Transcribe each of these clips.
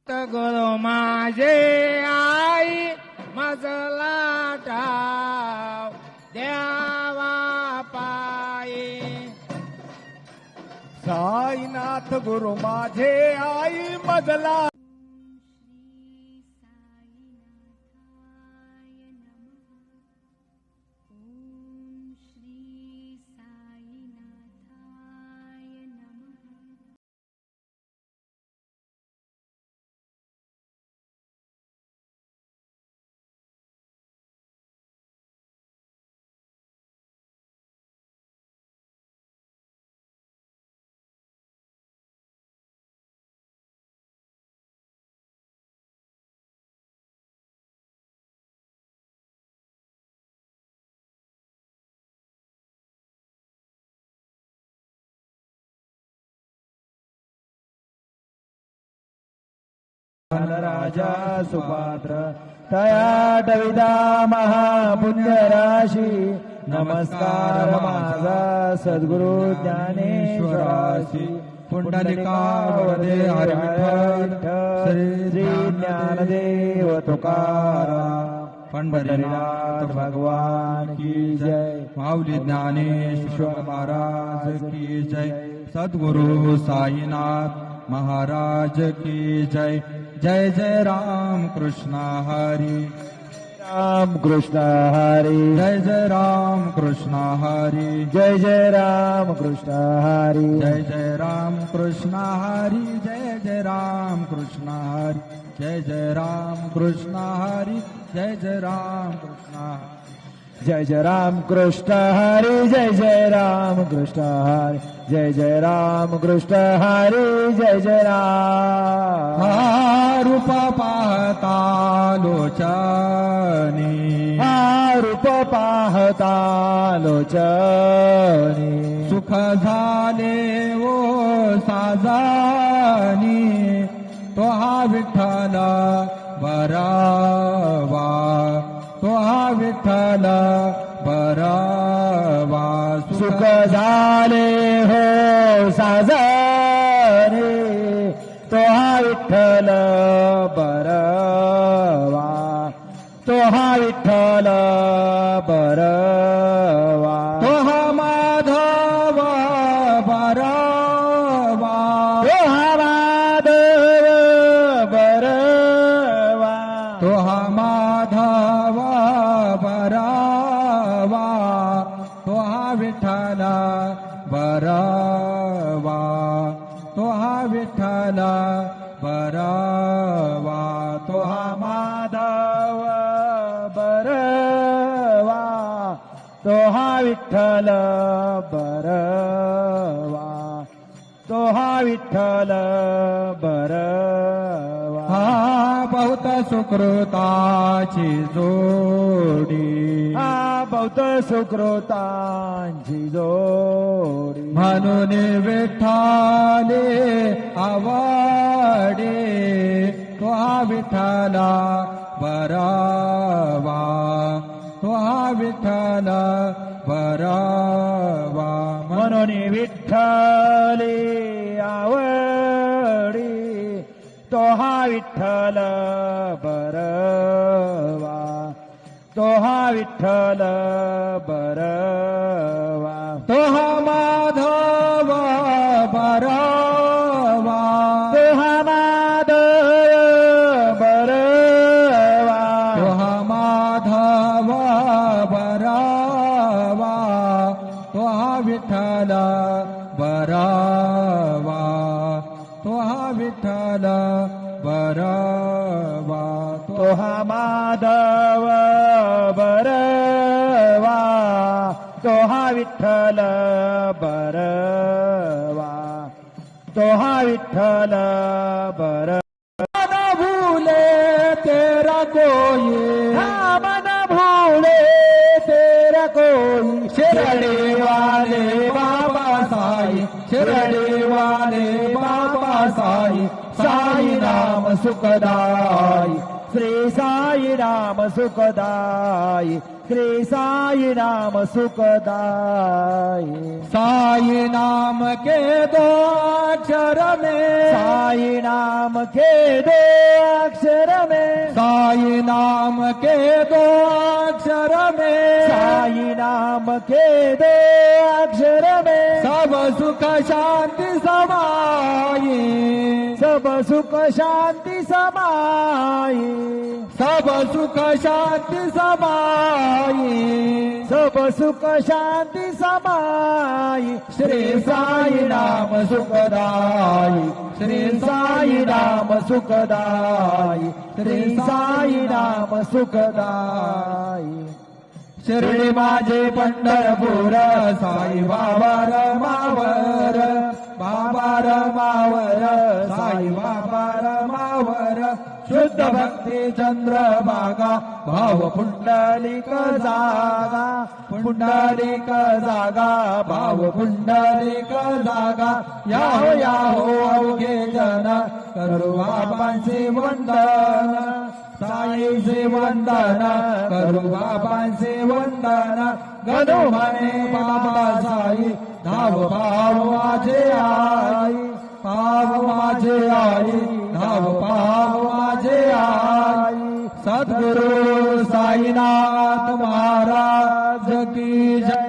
गुरु माझे आई मजला ठाव द्यावा पायी. साईनाथ गुरु माझे आई मजला राजा सुपात्र तया डविदा महापुण्य राशी. नमस्कार माझा सद्गुरु ज्ञानेश्वराशी. पुंडलिकावदे हरिविठ्ठल श्री ज्ञानदेव तुकाराम. पंढरीनाथ भगवान की जय. माऊली ज्ञानेश्वर महाराज की जय. सद्गुरु साईनाथ महाराज की जय. जय जय राम कृष्ण हरी. राम कृष्ण हरी. जय जय राम कृष्ण हरी. जय जय राम कृष्ण हरी. जय जय राम कृष्ण हरी. जय जय राम कृष्ण हरी. जय जय राम कृष्ण हरी. जय जय राम कृष्ण हरी. जय जय राम कृष्ण हरी. जय जय राम कृष्ण हरी. जय जय राम कृष्ण हरी. जय जय राम. रूप पाहता लोचनी. रूप पाहता लोचनी. सुख झाले ओ साजानी. तो हा विठ्ठल बरावा. तो हा विठ्ठल बरावा. सुख झाले हो साजरे. तो हा विठ्ठल बरावा. तो हा विठ्ठल बरावा. तो हा माधव बरावा. तो हा माधव बरावा. तो हा माधव बरावा. तो हा विठ्ठल बरावा. तो हा विठ्ठल बरावा. तो हा माधव बरावा. तो हा विठ्ठल बरावा. तो हा विठ्ठल बरावा. हा बहुत सुकृताची जोडी. हा बहुत सुकृतांची जोडी. म्हणून विठ्ठले आवडे. तो हा विठ्ठला बरावा. तो हा विठ्ठल बरावा. म्हणून विठ्ठले आवडी. तो हा विठ्ठल बरावा. तो हा विठ्ठल बरावा. तो हा माधव बरावा. तो हा माधव बरावा. तो हा माधव बरावा. तो हा विठ्ठल बरावा. तो हा विठ्ठल बरावा. तो हा माधव बरावा. तो हा विठ्ठल बरावा. तो हा विठ्ठल बरावा. मन भूले तेरा कोई. मन भूले तेरा कोई. शिरडी वाले बाबा साई. शिरडी वाले बाबा साई. साई नाम सुखदाई. श्री साई राम सुखदाई श्री साई राम सुखदाई साई नाम के दो अक्षर में साई नाम के दो अक्षर में साई नाम के दो अक्षर में साई नाम के दो अक्षर में सब सुख शांति समाई सब सुख शांति समाई सब सुख शांति समाई सब सुख शांति समाई श्री साई राम सुखदाई श्री साई राम सुखदाई श्री साई राम सुखदाई शिर्डी माझे पंढरपूर साई बाबा रमावर बाबा रमावर साई बाबा रमावर शुद्ध भक्ती चंद्रभागा भाव पुंडलिक जागा पुंडलिक जागा भाव पुंडलिक जागा याहो अवघे जन करू बाबांचे वंदन साईचे वंदन करू बाबांचे वंदन गणू म्हणे बाबा साई धाव पाव माझे आई पाव माझे आई धाव पाव माझे आई सद्गुरु साईनाथ महाराज की जय.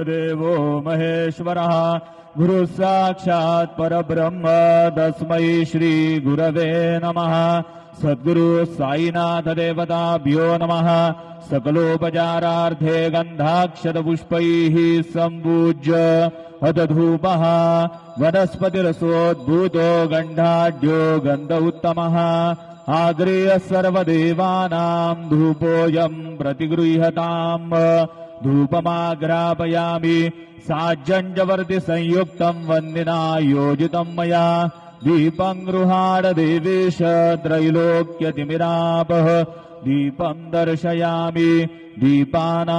देवो महेश्वरः गुरु साक्षात् परब्रह्म तस्मै श्री गुरवे नमः। सद्गुरु साईनाथ देवताभ्यो नमः। सकलोपचारार्थे गन्धाक्षतपुष्पैः सम्पूज्य अदधूपः वनस्पतिरसोद्भूतो गन्धाढ्यो गन्ध उत्तमः आग्रेय सर्वदेवानां धूपोऽयं प्रतिगृह्यताम्। धूपमाग्रापयामि साज्जञ्जवर्ति संयुक्तं वन्दिना योजितं मया। दीपं गृहाण देवेश त्रैलोक्यतिमिरापः दीपं दर्शयामि दीपानां